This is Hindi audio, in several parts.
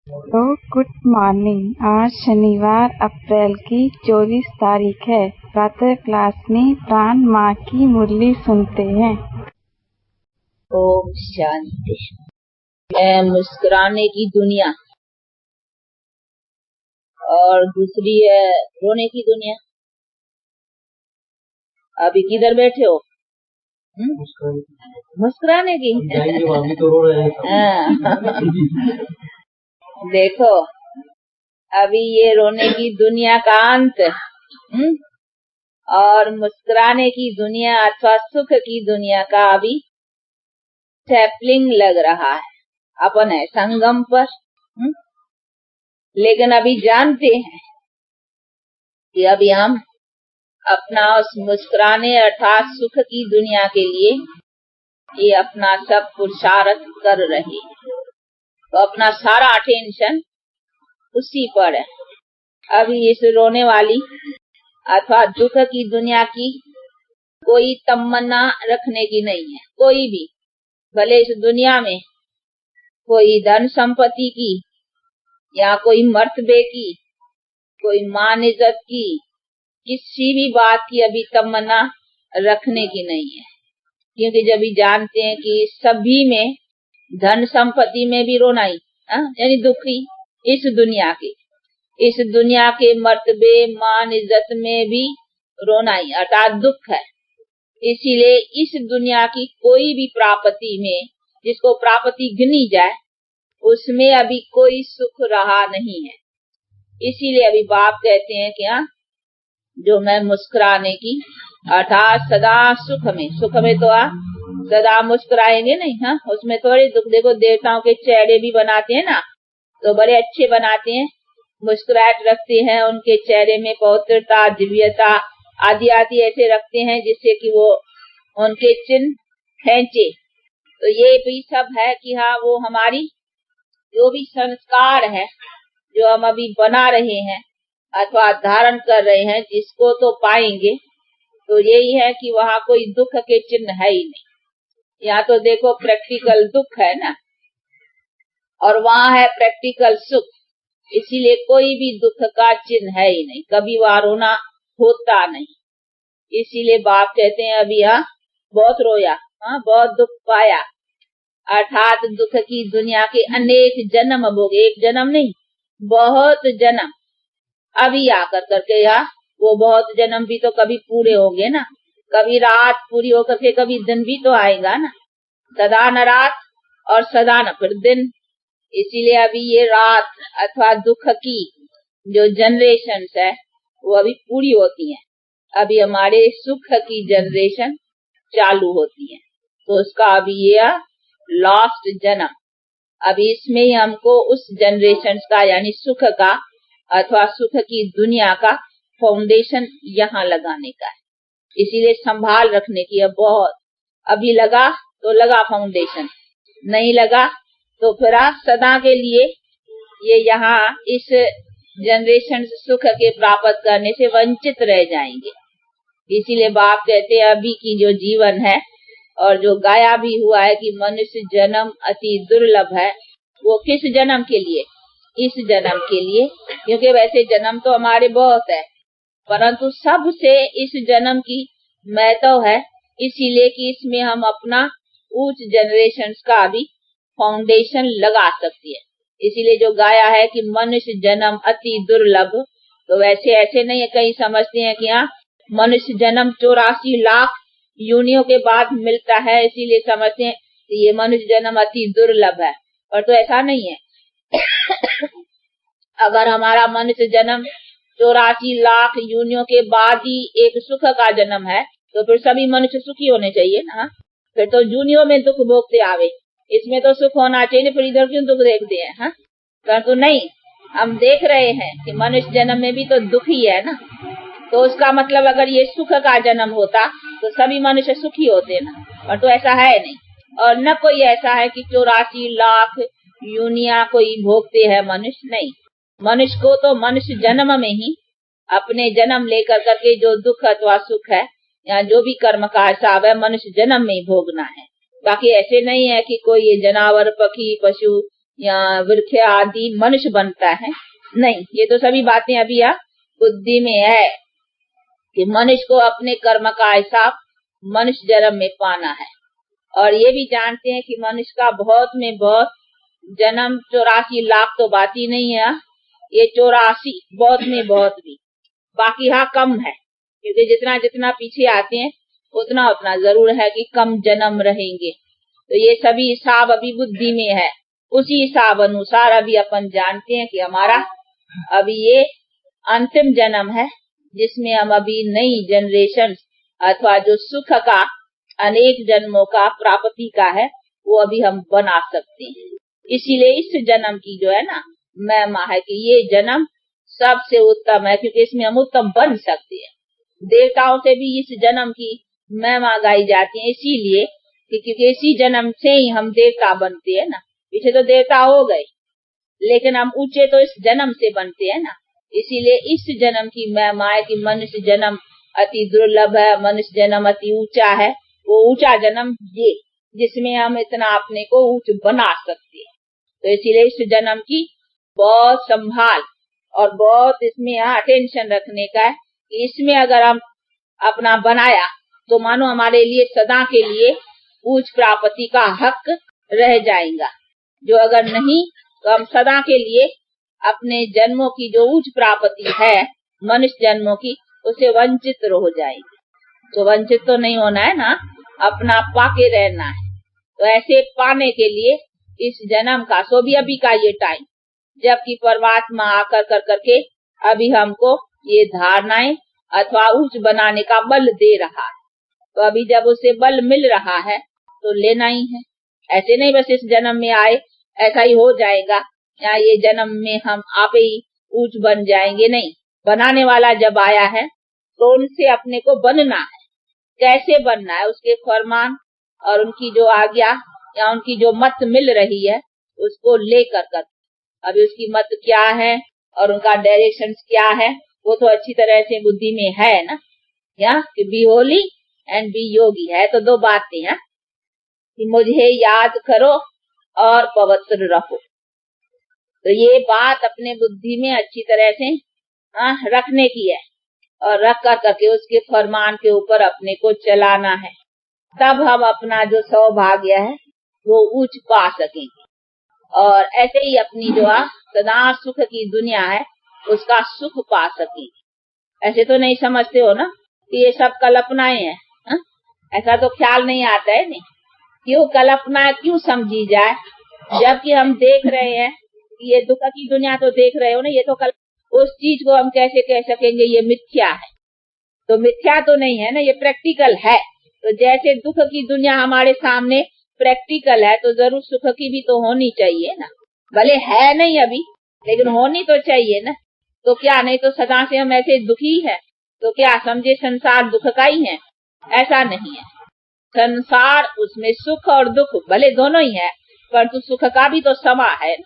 तो गुड मॉर्निंग। आज शनिवार अप्रैल की 24 तारीख है। प्रातः क्लास में प्राण माँ की मुरली सुनते हैं। ओम शांति। मुस्कुराने की दुनिया और दूसरी है रोने की दुनिया। अभी किधर बैठे हो? मुस्कुराने की तो रो रहे हैं। देखो, अभी ये रोने की दुनिया का अंत और मुस्कुराने की दुनिया अथवा सुख की दुनिया का अभी सैपलिंग लग रहा है। अपन है संगम पर, लेकिन अभी जानते हैं कि अभी हम अपना उस मुस्कुराने अर्थात सुख की दुनिया के लिए ये अपना सब पुरुषार्थ कर रहे हैं। तो अपना सारा अटेंशन उसी पर है। अभी इस रोने वाली अथवा दुख की दुनिया की कोई तमन्ना रखने की नहीं है। कोई भी, भले इस दुनिया में कोई धन संपत्ति की या कोई मर्तबे की, कोई मान इज्जत की, किसी भी बात की अभी तमन्ना रखने की नहीं है। क्योंकि जब भी जानते हैं कि सभी में, धन संपत्ति में भी रोना ही, यानी दुखी इस दुनिया के मर्तबे मान इज्जत में भी रोना ही अर्थात दुख है। इसीलिए इस दुनिया की कोई भी प्राप्ति में, जिसको प्राप्ति गिनी जाए, उसमें अभी कोई सुख रहा नहीं है। इसीलिए अभी बाप कहते हैं कि जो मैं मुस्कुराने की अर्थात सदा सुख में तो सदा मुस्कुराएंगे नहीं, उसमें थोड़ी दुख। देखो, देवताओं के चेहरे भी बनाते हैं ना, तो बड़े अच्छे बनाते हैं, मुस्कुराहट रखते हैं, उनके चेहरे में पवित्रता, दिव्यता आदि ऐसे रखते हैं जिससे कि वो उनके चिन्ह खींचे। तो ये भी सब है कि वो हमारी जो भी संस्कार है, जो हम अभी बना रहे हैं अथवा धारण कर रहे हैं, जिसको तो पाएंगे, तो यही है कि वहाँ कोई दुख के चिन्ह है ही नहीं। यहाँ तो देखो प्रैक्टिकल दुख है ना, और वहाँ है प्रैक्टिकल सुख। इसीलिए कोई भी दुख का चिन्ह है ही नहीं, कभी वहाँ रोना होता नहीं। इसीलिए बाप कहते हैं अभी बहुत रोया, बहुत दुख पाया, अर्थात दुख की दुनिया के अनेक जन्म भोगे। एक जन्म नहीं, बहुत जन्म अभी आकर करके वो बहुत जन्म भी तो कभी पूरे होंगे ना। कभी रात पूरी होकर के कभी दिन भी तो आएगा ना। सदा न रात और सदा न फिर दिन। इसीलिए अभी ये रात अथवा दुख की जो जनरेशन है वो अभी पूरी होती है। अभी हमारे सुख की जनरेशन चालू होती है। तो उसका अभी ये लास्ट जन्म, अभी इसमें ही हमको उस जनरेशन का यानी सुख का अथवा सुख की दुनिया का फाउंडेशन यहाँ लगाने का है। इसीलिए संभाल रखने की है बहुत। अभी लगा तो लगा फाउंडेशन, नहीं लगा तो फिर सदा के लिए ये यहाँ इस जनरेशन सुख के प्राप्त करने से वंचित रह जाएंगे। इसीलिए बाप कहते हैं अभी की जो जीवन है, और जो गाया भी हुआ है कि मनुष्य जन्म अति दुर्लभ है, वो किस जन्म के लिए? इस जन्म के लिए। क्योंकि वैसे जन्म तो हमारे बहुत है, परंतु सबसे इस जन्म की महत्व है, इसीलिए कि इसमें हम अपना उच्च जनरेशन का भी फाउंडेशन लगा सकती है। इसीलिए जो गाया है कि मनुष्य जन्म अति दुर्लभ, तो वैसे ऐसे नहीं है, कहीं समझते हैं कि मनुष्य जन्म 84 लाख योनियों के बाद मिलता है, इसीलिए समझते हैं कि ये मनुष्य जन्म अति दुर्लभ है। और तो ऐसा नहीं है। अगर हमारा मनुष्य जन्म 84 लाख योनियों के बाद ही एक सुख का जन्म है, तो फिर सभी मनुष्य सुखी होने चाहिए ना। फिर तो जूनियों में दुख भोगते आवे, इसमें तो सुख होना चाहिए, फिर इधर क्यों दुख देखते हैं? परंतु नहीं, हम देख रहे हैं कि मनुष्य जन्म में भी तो दुख ही है ना। तो उसका मतलब अगर ये सुख का जन्म होता तो सभी मनुष्य सुखी होते ना, और तो ऐसा है नहीं। और न कोई ऐसा है कि 84 लाख यूनिया कोई भोगते हैं मनुष्य, नहीं। मनुष्य को तो मनुष्य जन्म में ही अपने जन्म लेकर करके जो दुख अथवा सुख है या जो भी कर्म का हिसाब है, मनुष्य जन्म में ही भोगना है। बाकी ऐसे नहीं है कि कोई ये जनावर, पक्षी, पशु या वृक्ष आदि मनुष्य बनता है, नहीं। ये तो सभी बातें अभी यहाँ बुद्धि में है कि मनुष्य को अपने कर्म का हिसाब मनुष्य जन्म में पाना है। और ये भी जानते हैं कि मनुष्य का बहुत में बहुत जन्म 84 लाख तो बात ही नहीं है, ये 84 बहुत में बहुत भी, बाकी हाँ कम है, क्योंकि जितना जितना पीछे आते हैं उतना उतना जरूर है कि कम जन्म रहेंगे। तो ये सभी हिसाब अभी बुद्धि में है। उसी हिसाब अनुसार अभी अपन जानते हैं कि हमारा अभी ये अंतिम जन्म है, जिसमें हम अभी नई जनरेशन अथवा जो सुख का अनेक जन्मों का प्राप्ति का है वो अभी हम बना सकते हैं। इसीलिए इस जन्म की जो है ना महिमा है कि ये जन्म सबसे उत्तम है, क्योंकि इसमें हम उत्तम बन सकते हैं। देवताओं से भी इस जन्म की महिमा गाई जाती है, इसीलिए क्योंकि इसी जन्म से ही हम देवता बनते हैं ना। पीछे तो देवता हो गए, लेकिन हम ऊंचे तो इस जन्म से बनते हैं ना। इसीलिए इस जन्म की महिमा है कि मनुष्य जन्म अति दुर्लभ है, मनुष्य जन्म अति ऊंचा है। वो ऊंचा जन्म ये जिसमें हम इतना अपने को ऊंच बना सकते हैं। तो इसीलिए इस जन्म की बहुत संभाल और बहुत इसमें अटेंशन रखने का है कि इसमें अगर हम अपना बनाया तो मानो हमारे लिए सदा के लिए उच्च प्राप्ति का हक रह जाएगा। जो अगर नहीं तो हम सदा के लिए अपने जन्मों की जो उच्च प्राप्ति है मनुष्य जन्मों की, उसे वंचित हो जाएंगे। तो वंचित तो नहीं होना है ना, अपना पाके रहना है। तो ऐसे पाने के लिए इस जन्म का सो भी अभी का ये टाइम, जबकि परमात्मा आकर कर करके अभी हमको ये धारणाएं अथवा उच्च बनाने का बल दे रहा है। तो अभी जब उसे बल मिल रहा है तो लेना ही है। ऐसे नहीं बस इस जन्म में आए ऐसा ही हो जाएगा या ये जन्म में हम आप ही ऊंच बन जाएंगे, नहीं। बनाने वाला जब आया है तो उनसे अपने को बनना है। कैसे बनना है, उसके फरमान और उनकी जो आज्ञा या उनकी जो मत मिल रही है उसको लेकर कर। अभी उसकी मत क्या है और उनका डायरेक्शन क्या है वो तो अच्छी तरह से बुद्धि में है ना, या कि बी होली एंड बी योगी है। तो दो बातें हैं कि मुझे याद करो और पवित्र रहो। तो ये बात अपने बुद्धि में अच्छी तरह से रखने की है और रख कर करके उसके फरमान के ऊपर अपने को चलाना है। तब हम अपना जो सौभाग्य है वो उच्च पा सकेंगे। और ऐसे ही अपनी जो सदा सुख की दुनिया है उसका सुख पा सकेंगे। ऐसे तो नहीं समझते हो ना कि ये सब कल्पनाएं हैं, ऐसा तो ख्याल नहीं आता है। नहीं, क्यों कल्पना क्यों समझी जाए, जबकि हम देख रहे हैं कि ये दुख की दुनिया तो देख रहे हो ना, ये तो उस चीज को हम कैसे कह सकेंगे ये मिथ्या है। तो मिथ्या तो नहीं है ना, ये प्रैक्टिकल है। तो जैसे दुख की दुनिया हमारे सामने प्रैक्टिकल है तो जरूर सुख की भी तो होनी चाहिए ना। भले है नहीं अभी लेकिन होनी तो चाहिए ना। तो क्या, नहीं तो सदा से हम ऐसे दुखी है तो क्या समझे संसार दुख का ही है? ऐसा नहीं है। संसार उसमें सुख और दुख भले दोनों ही है, परंतु सुख का भी तो समा है।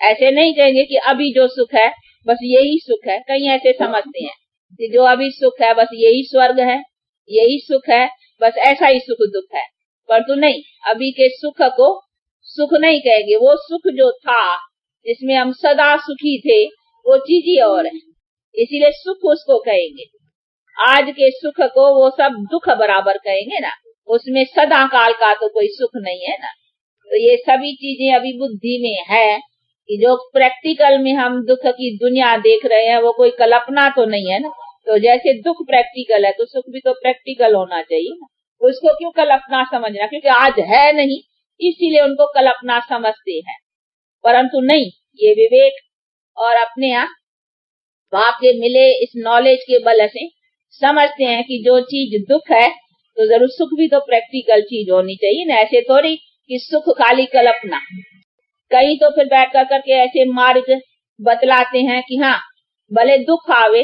ऐसे नहीं कहेंगे कि अभी जो सुख है बस यही सुख है। कहीं ऐसे समझते हैं कि जो अभी सुख है बस यही स्वर्ग है, यही सुख है, बस ऐसा ही सुख दुख है। परंतु नहीं, अभी के सुख को सुख नहीं कहेंगे। वो सुख जो था जिसमें हम सदा सुखी थे वो चीज ही और है, इसीलिए सुख उसको कहेंगे। आज के सुख को वो सब दुख बराबर कहेंगे ना, उसमें सदा काल का तो कोई सुख नहीं है ना। तो ये सभी चीजें अभी बुद्धि में है कि जो प्रैक्टिकल में हम दुख की दुनिया देख रहे हैं वो कोई कल्पना तो नहीं है ना। तो जैसे दुख प्रैक्टिकल है तो सुख भी तो प्रैक्टिकल होना चाहिए ना। उसको क्यों कल्पना समझना, क्योंकि आज है नहीं इसीलिए उनको कल्पना समझते हैं। परंतु नहीं, ये विवेक और अपने यहाँ बाप के मिले इस नॉलेज के बल से समझते हैं कि जो चीज दुख है तो जरूर सुख भी तो प्रैक्टिकल चीज होनी चाहिए ना। ऐसे थोड़ी कि सुख खाली कल्पना। कहीं तो फिर बैठ कर करके ऐसे मार्ग बतलाते हैं कि हाँ भले दुख आवे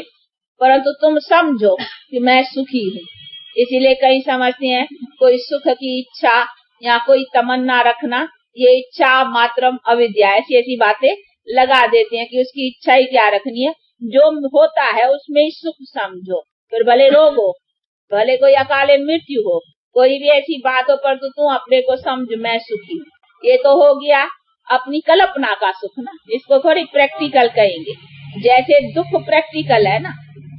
परंतु तुम समझो कि मैं सुखी हूँ। इसीलिए कहीं समझते हैं कोई सुख की इच्छा या कोई तमन्ना रखना ये इच्छा मात्रम अविद्या, ऐसी ऐसी बातें लगा देते हैं कि उसकी इच्छा ही क्या रखनी है, जो होता है उसमें ही सुख समझो। फिर भले रोग हो, भले कोई अकाले मृत्यु हो, कोई भी ऐसी बात हो, पर तू अपने को समझ मैं सुखी हूँ। ये तो हो गया अपनी कल्पना का सुख ना, इसको थोड़ी प्रैक्टिकल कहेंगे। जैसे दुख प्रैक्टिकल है ना,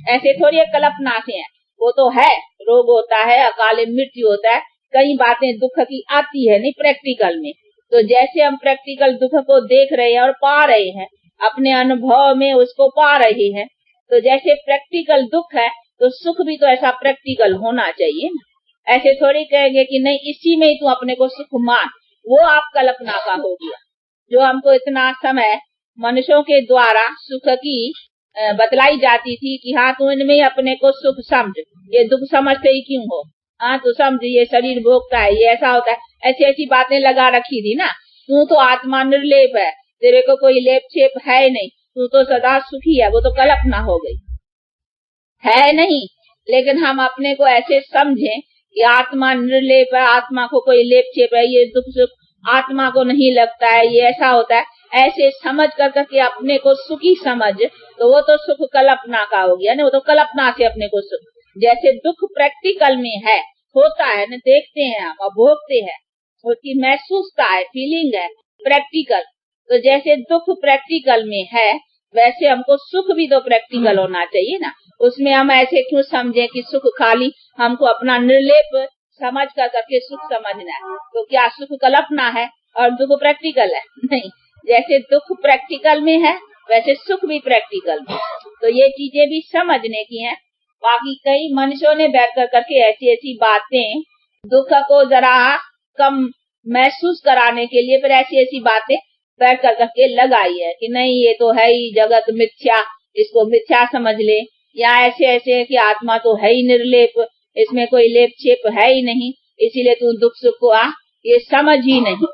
ऐसे थोड़ी कल्पना से है। वो तो है, रोग होता है, अकाल मृत्यु होता है, कई बातें दुख की आती है नहीं प्रैक्टिकल में। तो जैसे हम प्रैक्टिकल दुख को देख रहे हैं और पा रहे हैं, अपने अनुभव में उसको पा रहे हैं, तो जैसे प्रैक्टिकल दुख है तो सुख भी तो ऐसा प्रैक्टिकल होना चाहिए ना। ऐसे थोड़ी कहेंगे कि नहीं इसी में ही तू अपने को सुख मान, वो आप कल्पना का हो गया। जो हमको इतना समय मनुष्यों के द्वारा सुख की बतलाई जाती थी कि हाँ तू इनमें ही अपने को सुख समझ, ये दुख समझते ही क्यों हो, हाँ तू समझ ये शरीर भोगता है, ये ऐसा होता है, ऐसी ऐसी बातें लगा रखी थी ना। तू तो आत्मा निर्लेप है, तेरे को कोई लेप छेप है नहीं, तू तो सदा सुखी है, वो तो कल्पना हो गई है नहीं। लेकिन हम अपने को ऐसे समझें कि आत्मा निर्लेप है, आत्मा को कोई लेप छेप है, ये दुख सुख आत्मा को नहीं लगता है, ये ऐसा होता है, ऐसे समझ कर के अपने को सुखी समझ, तो वो तो सुख कल्पना का हो गया ना, वो तो कल्पना से अपने को सुख। जैसे दुख प्रैक्टिकल में है, होता है ना, देखते हैं हम और भोगते हैं, उसकी महसूसता है, फीलिंग है प्रैक्टिकल। तो जैसे दुख प्रैक्टिकल में है, वैसे हमको सुख भी तो प्रैक्टिकल होना चाहिए ना। उसमें हम ऐसे क्यों समझे कि सुख खाली हमको अपना निर्लेप समझ कर करके सुख समझना है। तो क्या सुख कल्पना है और दुख प्रैक्टिकल है? नहीं। जैसे दुख प्रैक्टिकल में है वैसे सुख भी प्रैक्टिकल में। तो ये चीजें भी समझने की हैं। बाकी कई मनुष्यों ने बैठ कर करके ऐसी ऐसी बातें दुख को जरा कम महसूस कराने के लिए फिर ऐसी ऐसी बातें बैठ कर करके लगाई है कि नहीं ये तो है ही जगत मिथ्या, इसको मिथ्या समझ ले, या ऐसे ऐसे कि आत्मा तो है ही निर्लेप, इसमें कोई लेप छेप है ही नहीं, इसीलिए तू दुख सुख को ये समझ ही नहीं।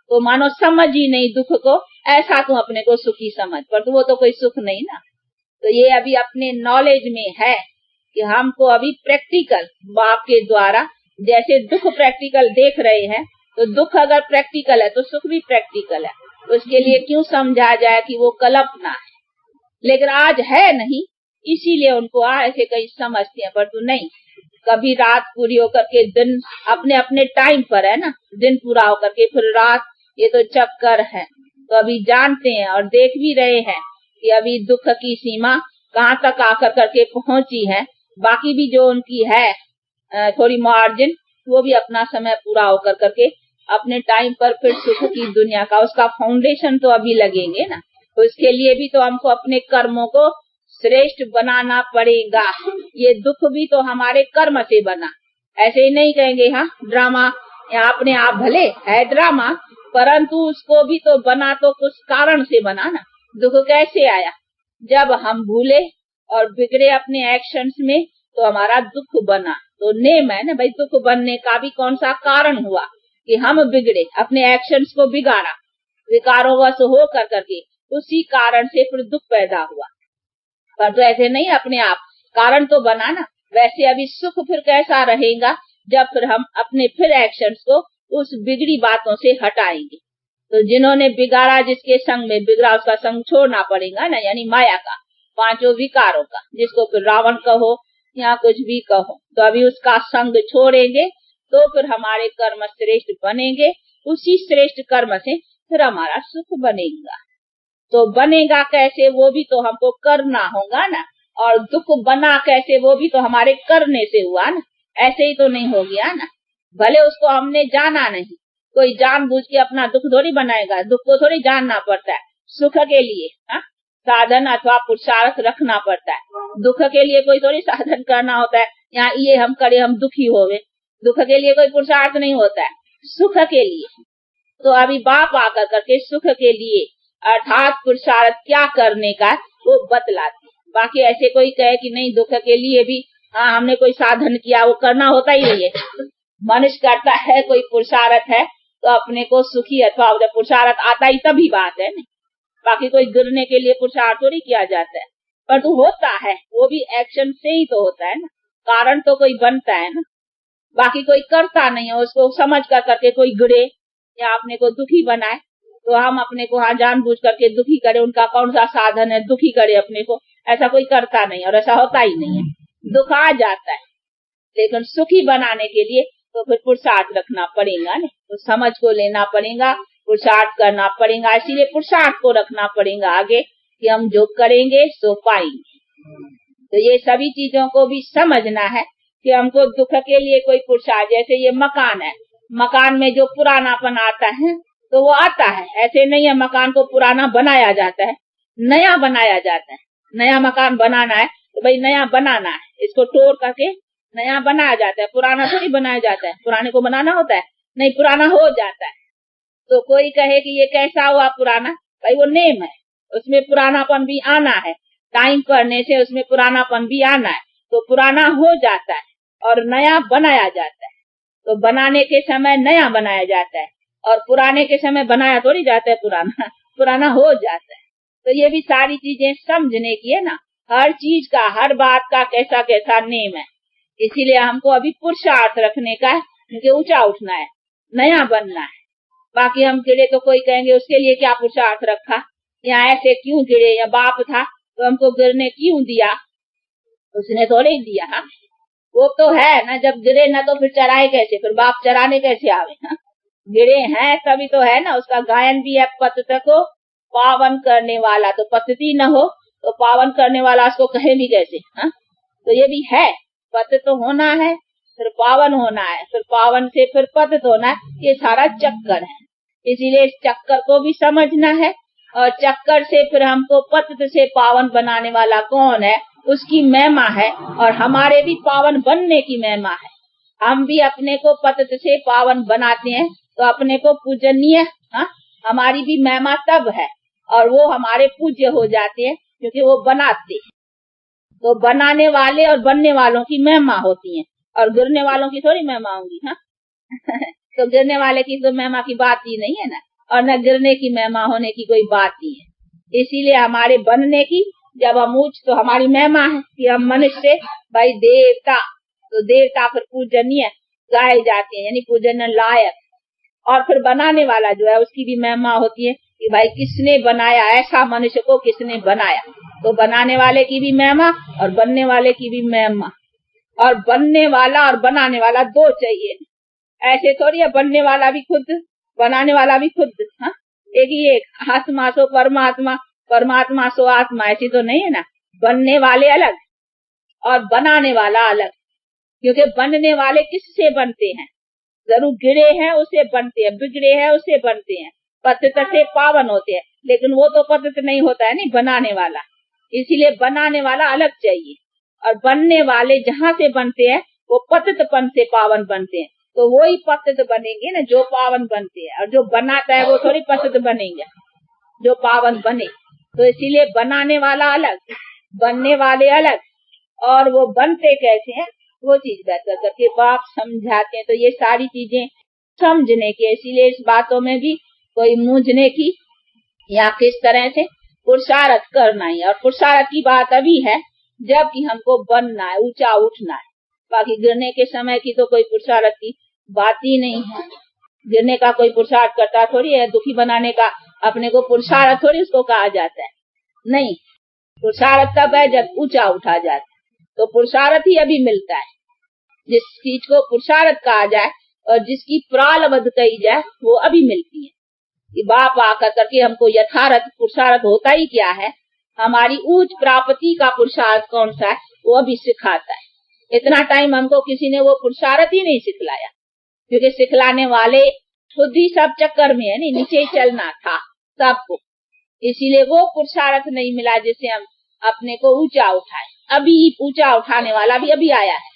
तो मानो समझ ही नहीं दुख को, ऐसा तू अपने को सुखी समझ, पर तो वो तो कोई सुख नहीं ना। तो ये अभी अपने नॉलेज में है कि हमको अभी प्रैक्टिकल बाप के द्वारा जैसे दुख प्रैक्टिकल देख रहे हैं, तो दुख अगर प्रैक्टिकल है तो सुख भी प्रैक्टिकल है। तो उसके लिए क्यों समझा जाए कि वो कल्पना है, लेकिन आज है नहीं, इसीलिए उनको ऐसे कहीं समझते हैं, पर तो नहीं। कभी रात पूरी होकर के दिन अपने अपने टाइम पर है ना, दिन पूरा होकर के फिर रात, ये तो चक्कर है। तो अभी जानते हैं और देख भी रहे हैं कि अभी दुख की सीमा कहाँ तक आकर करके पहुंची है। बाकी भी जो उनकी है थोड़ी मार्जिन, वो भी अपना समय पूरा होकर करके अपने टाइम पर फिर सुख की दुनिया का उसका फाउंडेशन तो अभी लगेंगे ना। तो इसके लिए भी तो हमको अपने कर्मों को श्रेष्ठ बनाना पड़ेगा। ये दुख भी तो हमारे कर्म से बना, ऐसे ही नहीं कहेंगे हाँ ड्रामा या अपने आप भले है ड्रामा, परंतु उसको भी तो बना तो कुछ कारण से बना ना। दुख कैसे आया? जब हम भूले और बिगड़े अपने एक्शंस में, तो हमारा दुख बना। तो नेम है ना भाई, दुख बनने का भी कौन सा कारण हुआ कि हम बिगड़े, अपने एक्शंस को बिगाड़ा, विकारों वश हो कर करके, उसी कारण से फिर दुख पैदा हुआ। पर तो ऐसे नहीं अपने आप कारण तो बना ना। वैसे अभी सुख फिर कैसा रहेगा जब फिर हम अपने फिर एक्शंस को उस बिगड़ी बातों से हटाएंगे। तो जिन्होंने बिगाड़ा, जिसके संग में बिगड़ा, उसका संग छोड़ना पड़ेगा ना, यानी माया का, पांचों विकारों का, जिसको फिर रावण कहो या कुछ भी कहो। तो अभी उसका संग छोड़ेंगे तो फिर हमारे कर्म श्रेष्ठ बनेंगे, उसी श्रेष्ठ कर्म से फिर हमारा सुख बनेगा। तो बनेगा कैसे, वो भी तो हमको करना होगा ना। और दुख बना कैसे, वो भी तो हमारे करने से हुआ ना, ऐसे ही तो नहीं हो गया ना। भले उसको हमने जाना नहीं, कोई जानबूझ के अपना दुख थोड़ी बनाएगा, दुख को थोड़ी जानना पड़ता है। सुख के लिए साधन अथवा पुरुषार्थ रखना पड़ता है। दुख के लिए कोई थोड़ी साधन करना होता है, यहाँ ये हम करे हम दुखी होवे, दुख के लिए कोई पुरुषार्थ नहीं होता है, सुख के लिए। तो अभी बाप आकर करके सुख के लिए अर्थात पुरुषार्थ क्या करने का वो बतलाती। बाकी ऐसे कोई कहे कि नहीं दुख के लिए भी हमने कोई साधन किया, वो करना होता ही नहीं है। मनुष्य करता है कोई पुरुषार्थ है तो अपने को सुखी अथवा पुरुषार्थ आता ही तभी बात है ना। बाकी कोई गिरने के लिए पुरुषार्थ थोड़ी किया जाता है, पर तो होता है, वो भी एक्शन से ही तो होता है ना, कारण तो कोई बनता है ना। बाकी कोई करता नहीं है, उसको समझ कर करके कोई गिरे या अपने को दुखी बनाए, तो हम अपने को जानबूझ करके दुखी करे, उनका कौन सा साधन है दुखी करे अपने को, ऐसा कोई करता नहीं और ऐसा होता ही नहीं है। दुख आ जाता है, लेकिन सुखी बनाने के लिए तो फिर पुरुषार्थ रखना पड़ेगा ना, तो समझ को लेना पड़ेगा, पुरुषार्थ करना पड़ेगा। इसीलिए पुरुषार्थ को रखना पड़ेगा आगे कि हम जो करेंगे सो पाएंगे। तो ये सभी चीजों को भी समझना है कि हमको दुख के लिए कोई पुरुषार्थ, जैसे ये मकान है, मकान में जो पुरानापन आता है तो वो आता है, ऐसे नहीं है मकान को पुराना बनाया जाता है, नया बनाया जाता है। नया मकान बनाना है तो भाई नया बनाना है, इसको तोड़ करके नया बनाया जाता है, पुराना थोड़ी बनाया जाता है। पुराने को बनाना होता है? नहीं, पुराना हो जाता है। तो कोई कहे कि ये कैसा हुआ पुराना, भाई वो नेम है, उसमें पुरानापन भी आना है, टाइम करने से उसमें पुरानापन भी आना है, तो पुराना हो जाता है और नया बनाया जाता है। तो बनाने के समय नया बनाया जाता है और पुराने के समय बनाया थोड़ी जाता है, पुराना हो जाता है। तो ये भी सारी चीजें समझने की है ना, हर चीज का, हर बात का कैसा कैसा नेम है। इसीलिए हमको अभी पुरुषार्थ रखने का है, क्योंकि ऊंचा उठना है, नया बनना है। बाकी हम गिरे तो कोई कहेंगे उसके लिए क्या पुरुषार्थ रखा, या ऐसे क्यों गिरे, या बाप था तो हमको गिरने क्यों दिया, उसने थोड़े ही दिया। हा? वो तो है ना, जब गिरे ना तो फिर चराए कैसे, फिर बाप चराने कैसे आवे। हा? गिरे हैं तभी तो है ना। उसका गायन भी है, पतित को पावन करने वाला, तो पतित न हो तो पावन करने वाला उसको कहे भी कैसे। हा? तो ये भी है, पतित तो होना है, फिर पावन होना है, फिर पावन से फिर पतित होना है, ये सारा चक्कर है। इसीलिए इस चक्कर को भी समझना है, और चक्कर से फिर हमको पतित से पावन बनाने वाला कौन है, उसकी महिमा है, और हमारे भी पावन बनने की महिमा है। हम भी अपने को पतित से पावन बनाते हैं तो अपने को पूजनीय, हमारी भी महिमा तब है, और वो हमारे पूज्य हो जाते हैं क्योंकि वो बनाते हैं। तो बनाने वाले और बनने वालों की महिमा होती है, और गिरने वालों की थोड़ी महिमा होंगी। हाँ तो गिरने वाले की तो महिमा की बात ही नहीं है ना, और न गिरने की महिमा होने की कोई बात ही है। इसीलिए हमारे बनने की, जब हम ऊंच तो हमारी महिमा है कि हम मनुष्य भाई देवता, तो देवता फिर पूजनीय गाए जाते हैं, यानी पूजन लायक। और फिर बनाने वाला जो है उसकी भी महिमा होती है कि भाई किसने बनाया, ऐसा मनुष्य को किसने बनाया। तो बनाने वाले की भी महिमा और बनने वाले की भी महिमा। और बनने वाला और बनाने वाला दो चाहिए, ऐसे थोड़ी है बनने वाला भी खुद, बनाने वाला भी खुद। हाँ, एक ही एक, आत्मा सो परमात्मा, परमात्मा सो आत्मा, ऐसी तो नहीं है ना। बनने वाले अलग और बनाने वाला अलग, क्योंकि बनने वाले किससे बनते हैं, जरूर गिरे हैं उसे बनते हैं, बिगड़े हैं उसे बनते हैं, पतित से पावन होते हैं, लेकिन वो तो पतित नहीं होता है नहीं, बनाने वाला। इसीलिए बनाने वाला अलग चाहिए, और बनने वाले जहाँ से बनते हैं वो पतितपन से पावन बनते हैं, तो वो ही पतित बनेंगे ना जो पावन बनते हैं, और जो बनाता है वो थोड़ी पतित बनेंगे जो पावन बने। तो इसीलिए बनाने वाला अलग, बनने वाले अलग, और वो बनते कैसे हैं वो चीज बेहतर करके बाप समझाते हैं। तो ये सारी चीजें समझने की, इसीलिए इस बातों में भी कोई मूंझने की या किस तरह से पुरुषार्थ करना ही। और पुरुषार्थ की बात अभी है जबकि हमको बनना है, ऊंचा उठना है। बाकी गिरने के समय की तो कोई पुरुषार्थ की बात ही नहीं है। गिरने का कोई पुरुषार्थ करता थोड़ी है, दुखी बनाने का अपने को पुरुषार्थ थोड़ी उसको कहा जाता है। नहीं, पुरुषार्थ तब है जब ऊंचा उठा जाता है, तो पुरुषार्थ ही अभी मिलता है। जिस चीज को पुरुषार्थ कहा जाए और जिसकी प्रारब्ध कही जाए वो अभी मिलती है। कि बाप आकर करके हमको यथार्थ पुरुषार्थ होता ही क्या है, हमारी उच्च प्राप्ति का पुरुषार्थ कौन सा है वो अभी सिखाता है। इतना टाइम हमको किसी ने वो पुरुषार्थ ही नहीं सिखलाया, क्योंकि सिखलाने वाले खुद ही सब चक्कर में है, नहीं नीचे ही चलना था सबको। इसीलिए वो पुरुषार्थ नहीं मिला जिससे हम अपने को ऊंचा उठाए। अभी ऊंचा उठाने वाला भी अभी आया है,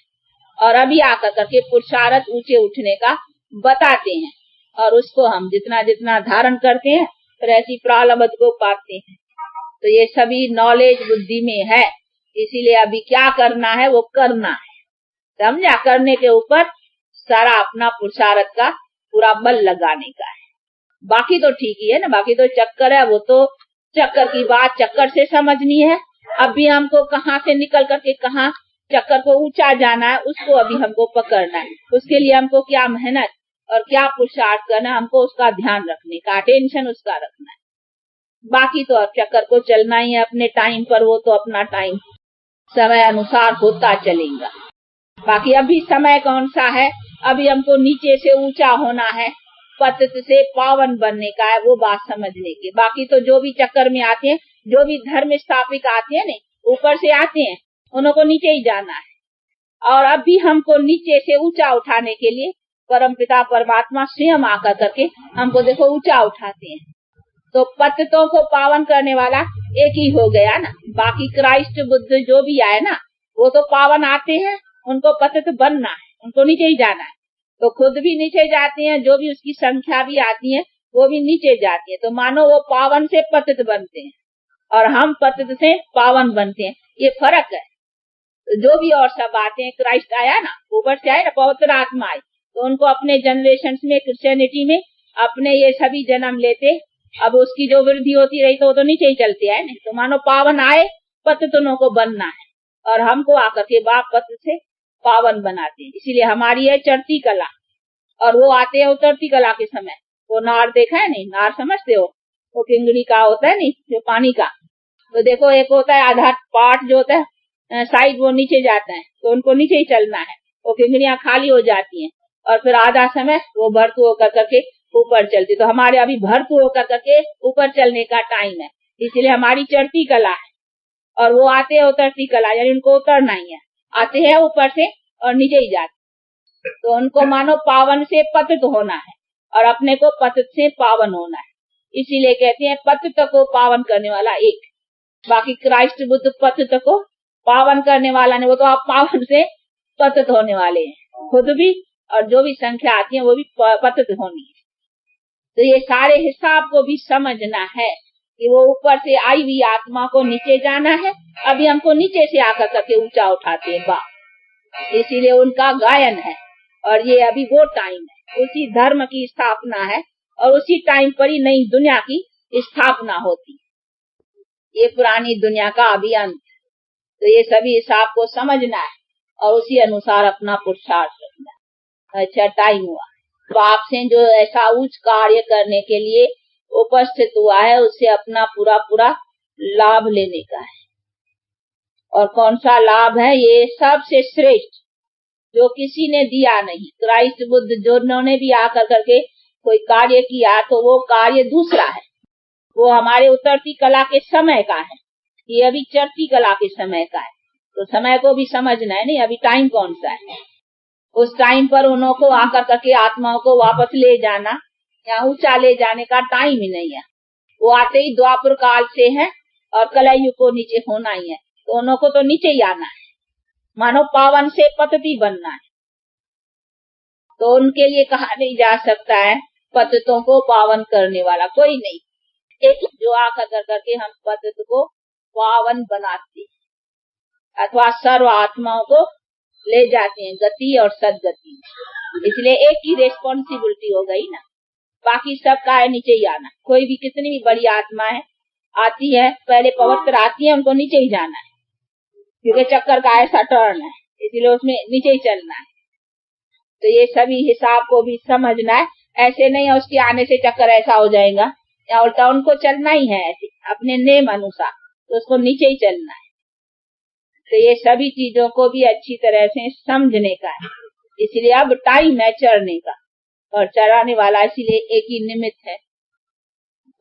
और अभी आकर करके पुरुषार्थ ऊंचे उठने का बताते हैं, और उसको हम जितना जितना धारण करते हैं फिर ऐसी प्रारब्ध को पाते हैं। तो ये सभी नॉलेज बुद्धि में है। इसीलिए अभी क्या करना है वो करना है, समझा। करने के ऊपर सारा अपना पुरुषार्थ का पूरा बल लगाने का है। बाकी तो ठीक ही है ना, बाकी तो चक्कर है, वो तो चक्कर की बात चक्कर से समझनी है। अभी हमको कहाँ से निकल करके कहाँ चक्कर को ऊंचा जाना है उसको अभी हमको पकड़ना है। उसके लिए हमको क्या मेहनत और क्या पुरुषार्थ करना है, हमको उसका ध्यान रखने का, अटेंशन उसका रखना है। बाकी तो अब चक्कर को चलना ही है अपने टाइम पर, वो तो अपना टाइम समय अनुसार होता चलेगा। बाकी अभी समय कौन सा है, अभी हमको नीचे से ऊंचा होना है, पतित से पावन बनने का है, वो बात समझने की। बाकी तो जो भी चक्कर में आते हैं, जो भी धर्म स्थापित आते हैं, नहीं ऊपर से आते हैं, उनको नीचे ही जाना है। और अभी हमको नीचे से ऊंचा उठाने के लिए परमपिता परमात्मा स्वयं आकर करके हमको देखो ऊंचा उठाते हैं। तो पतितों को पावन करने वाला एक ही हो गया ना। बाकी क्राइस्ट बुद्ध जो भी आए ना, वो तो पावन आते हैं, उनको पतित बनना है, उनको नीचे ही जाना है। तो खुद भी नीचे जाते हैं, जो भी उसकी संख्या भी आती है वो भी नीचे जाती है। तो मानो वो पावन से पतित बनते हैं और हम पतित से पावन बनते हैं, ये फर्क है। तो जो भी और सब आते हैं, क्राइस्ट आया ना, ऊपर से आए ना, पवित्र आत्मा आई, तो उनको अपने जनरेशन में, क्रिश्चियनिटी में अपने ये सभी जन्म लेते, अब उसकी जो वृद्धि होती रही तो वो तो नीचे ही चलते हैं ना। तो मानो पावन आए, पतितों को बनना है और हमको आकर के बाप पतित से पावन बनाते हैं। इसीलिए हमारी है चढ़ती कला, और वो आते हैं उतरती कला के समय। वो नार देखा है नहीं, नार समझते हो, वो किंगड़ी का होता है नहीं, जो पानी का। तो देखो एक होता है आधा पार्ट जो होता है साइड, वो नीचे जाता है, तो उनको नीचे ही चलना है। वो किंगड़ियां खाली हो जाती हैं और फिर आधा समय वो भरतू होकर करके ऊपर चलती। तो हमारे अभी भरतू होकर करके ऊपर चलने का टाइम है, इसलिए हमारी चढ़ती कला है। और वो आते हैं उतरती कला, यानी उनको उतरना ही है, आते हैं ऊपर से और नीचे ही जाते। तो उनको मानो पावन से पतित होना है और अपने को पतित से पावन होना है। इसीलिए कहते हैं पतित को पावन करने वाला एक। बाकी क्राइस्ट बुद्ध पतित को पावन करने वाला नहीं, वो तो आप पावन से पतित होने वाले हैं खुद भी, और जो भी संख्या आती है वो भी पतित होनी है। तो ये सारे हिसाब को भी समझना है कि वो ऊपर से आई हुई आत्मा को नीचे जाना है। अभी हमको नीचे से आकर करके ऊंचा उठाते हैं बाप, इसीलिए उनका गायन है। और ये अभी वो टाइम है, उसी धर्म की स्थापना है और उसी टाइम पर ही नई दुनिया की स्थापना होती है। ये पुरानी दुनिया का अभी अंत। तो ये सभी हिसाब को समझना है और उसी अनुसार अपना पुरुषार्थ करना है। अच्छा टाइम हुआ, तो आपसे जो ऐसा उच्च कार्य करने के लिए उपस्थित हुआ है, उससे अपना पूरा पूरा लाभ लेने का है। और कौन सा लाभ है? ये सबसे श्रेष्ठ जो किसी ने दिया नहीं। क्राइस्ट बुद्ध जो उन्होंने भी आकर करके कोई कार्य किया, तो वो कार्य दूसरा है, वो हमारे उतरती कला के समय का है, ये अभी चढ़ती कला के समय का है। तो समय को भी समझना है, नहीं अभी टाइम कौन सा है। उस टाइम पर उन्हों को आकर करके आत्माओं को वापस ले जाना या ऊंचा ले जाने का टाइम ही नहीं है। वो आते ही द्वापर काल से है और कलयुग को नीचे होना ही है, तो उन्हों को तो नीचे ही आना है, मानो पावन से पतित बनना है। तो उनके लिए कहा नहीं जा सकता है पतितों को पावन करने वाला कोई नहीं, एक जो आकर करके हम पतित को पावन बनाते हैं अथवा सर्व आत्माओं को ले जाते हैं गति और सदगति। इसलिए एक ही रेस्पॉन्सिबिलिटी हो गई ना, बाकी सब का है नीचे ही आना। कोई भी कितनी भी बड़ी आत्मा है आती है, पहले पवित्र आती है, उनको नीचे ही जाना है, क्योंकि चक्कर का ऐसा टर्न है, इसलिए उसमें नीचे ही चलना है। तो ये सभी हिसाब को भी समझना है, ऐसे नहीं है उसके आने से चक्कर ऐसा हो जाएगा, या उल्टा उनको चलना ही है ऐसे अपने नेम अनुसार, तो उसको नीचे ही चलना है। तो ये सभी चीजों को भी अच्छी तरह से समझने का है। इसलिए अब टाइम है चढ़ने का, और चढ़ाने वाला इसीलिए एक ही निमित्त है।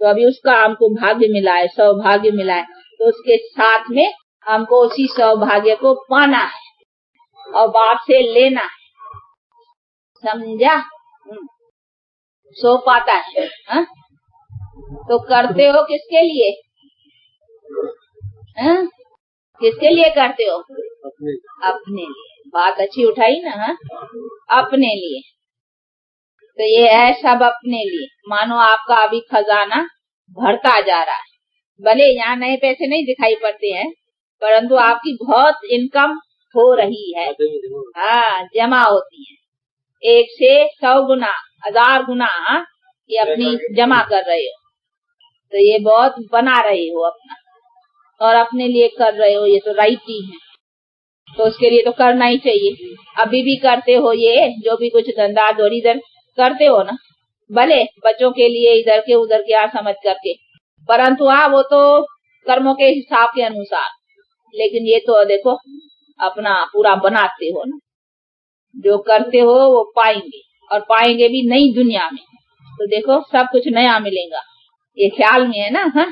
तो अभी उसका हमको भाग्य मिला है, सौभाग्य मिला है, तो उसके साथ में हमको उसी सौभाग्य को पाना है और बाप से लेना है, समझा? सो पाता है हा? तो करते हो किसके लिए? हा? किसके लिए करते हो? अपने लिए। बात अच्छी उठाई ना, हा? अपने लिए। तो ये है सब अपने लिए। मानो आपका अभी खजाना भरता जा रहा है, भले यहाँ नए पैसे नहीं दिखाई पड़ते हैं, परंतु आपकी बहुत इनकम हो रही है, हाँ जमा होती है, 1 से 100 गुना 1000 गुना ये अपनी जमा कर रहे हो। तो ये बहुत बना रहे हो अपना, और अपने लिए कर रहे हो, ये तो राइट ही है। तो उसके लिए तो करना ही चाहिए। अभी भी करते हो ये जो भी कुछ धंधा दौड़ी इधर करते हो ना, भले बच्चों के लिए इधर के उधर के समझ करके, परंतु हाँ वो तो कर्मों के हिसाब के अनुसार, लेकिन ये तो देखो अपना पूरा बनाते हो ना, जो करते हो वो पाएंगे, और पाएंगे भी नई दुनिया में। तो देखो सब कुछ नया मिलेगा, ये ख्याल में है ना। हाँ,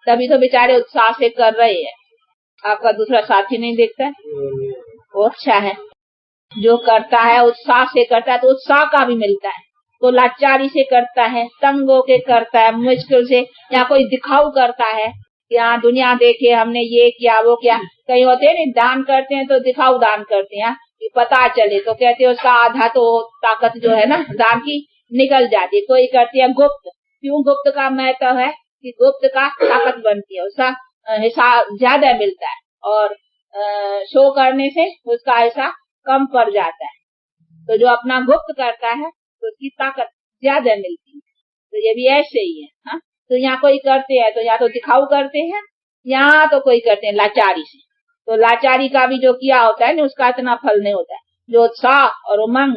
तभी तो बेचारे उत्साह से कर रहे हैं। आपका दूसरा साथी नहीं देखता है, वो अच्छा है, जो करता है उत्साह से करता है तो उत्साह का भी मिलता है। तो लाचारी से करता है, तंग होके करता है, मुश्किल से, या कोई दिखाऊ करता है, यहाँ दुनिया देखे हमने ये किया वो किया। कहीं होते हैं नहीं, दान करते हैं तो दिखाऊ दान करते हैं कि पता चले, तो कहते हैं उसका आधा तो ताकत जो है ना दान की निकल जाती है। कोई करती है गुप्त, क्यों गुप्त का महत्व है कि गुप्त का ताकत बनती है, उसका हिसाब ज्यादा मिलता है, और शो करने से उसका हिस्सा कम पड़ जाता है। तो जो अपना गुप्त करता है तो उसकी ताकत ज्यादा मिलती है। तो ये भी ऐसे ही है। हाँ, तो यहाँ कोई करते हैं तो या तो दिखाऊ करते हैं, यहाँ तो कोई करते हैं लाचारी से। तो लाचारी का भी जो किया होता है ना उसका इतना फल नहीं होता है। जो उत्साह और उमंग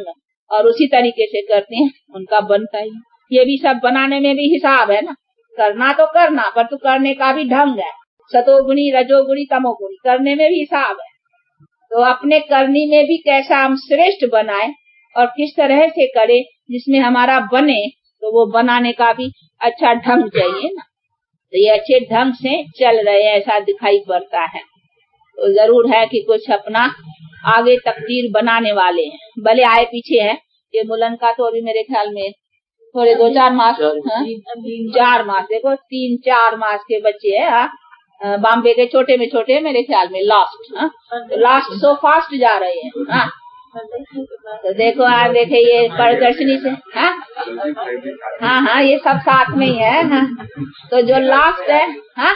और उसी तरीके से करते हैं उनका बनता ही। ये भी सब बनाने में भी हिसाब है ना, करना तो करना, पर तो करने का भी ढंग है। सतोगुणी रजोगुणी तमोगुणी, करने में भी हिसाब है। तो अपने करनी में भी कैसा हम श्रेष्ठ बनाए और किस तरह से करें जिसमें हमारा बने, तो वो बनाने का भी अच्छा ढंग चाहिए ना। तो ये अच्छे ढंग से चल रहे हैं ऐसा दिखाई पड़ता है। तो जरूर है कि कुछ अपना आगे तकदीर बनाने वाले हैं, भले आए पीछे है। ये मुलन का तो अभी मेरे ख्याल में थोड़े 2-4 मास, 4 मास, देखो 3-4 मास के बच्चे है। बॉम्बे के छोटे में छोटे मेरे ख्याल में लास्ट सो फास्ट जा रहे हैं। हाँ, तो देखो आज देखे ये प्रदर्शनी से। हाँ, ये सब साथ में ही है। हाँ, तो जो लास्ट है, हाँ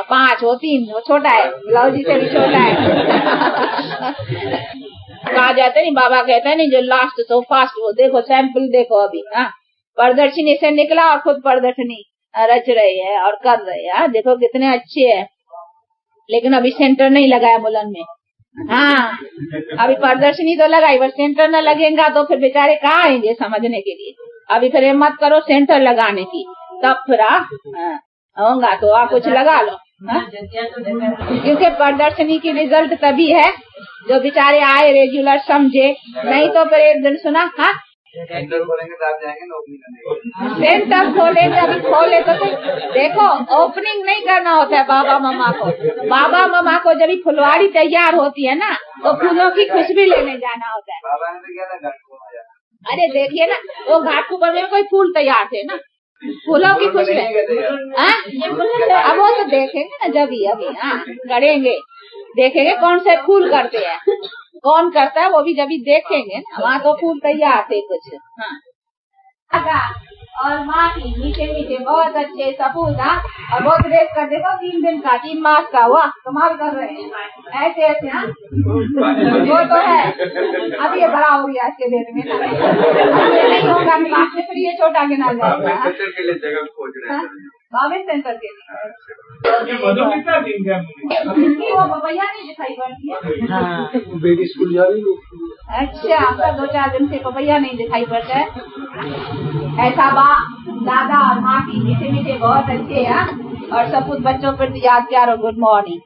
5, वो 3, वो छोटा है, ब्लाउज से भी छोटा है। कहा जाता नहीं, बाबा कहता है नहीं, जो लास्ट सो फास्ट, वो देखो सैंपल देखो अभी। हाँ, प्रदर्शनी से निकला और खुद प्रदर्शनी रच रहे हैं और कर रहे हैं। देखो कितने अच्छे हैं, लेकिन अभी सेंटर नहीं लगाया मुलन में। हाँ, अभी प्रदर्शनी तो लगाई, पर सेंटर न लगेगा तो फिर बेचारे कहाँ आएंगे समझने के लिए। अभी फिर हिम्मत करो सेंटर लगाने की, तब फिर होगा तो आप कुछ लगा लो। क्योंकि प्रदर्शनी की रिजल्ट तभी है जो बेचारे आए रेगुलर समझे, नहीं तो फिर एक दिन सुना। हाँ, सेंटर खोलेंगे तो आप जाएंगे नौकरी करने। सेंटर खोलेंगे, अभी खोले तो देखो ओपनिंग नहीं करना होता है बाबा मामा को। बाबा मामा को जब फुलवारी तैयार होती है ना, तो फूलों की खुशबू लेने जाना होता है। बाबा ने तो किया था घाट। अरे देखिए ना, वो घाटकुपर में कोई फूल तैयार थे ना, फूलों की खुशबू। अब वो तो देखेंगे ना जब ही अभी करेंगे, देखेंगे कौन से फूल करते हैं, कौन करता है वो भी जब ही देखेंगे ना। वहाँ तो फूल तैयार थे कुछ। हाँ, और माँ की मीठे मीठे बहुत अच्छे सपूत। और वो ड्रेस कर देखो 3 दिन का, 3 मास का हुआ, कमाल कर रहे हैं ऐसे ऐसे। हाँ, वो तो है। अभी ये बड़ा हो गया इसके डेट में, ये नहीं होगा क्लास में, फिर ये छोटा गिना जाएगा। जगह खोज रहे हैं बाविस सेंटर के लिए वो पपैया नहीं दिखाई पड़ती है। बेटी स्कूल जा रही है। अच्छा, आपका 2-4 दिन से पपैया नहीं दिखाई पड़ता है। ऐसा दादा और माँ की मीठे मीठे बहुत अच्छे हैं। और सब कुछ बच्चों पर याद प्यार और गुड मॉर्निंग।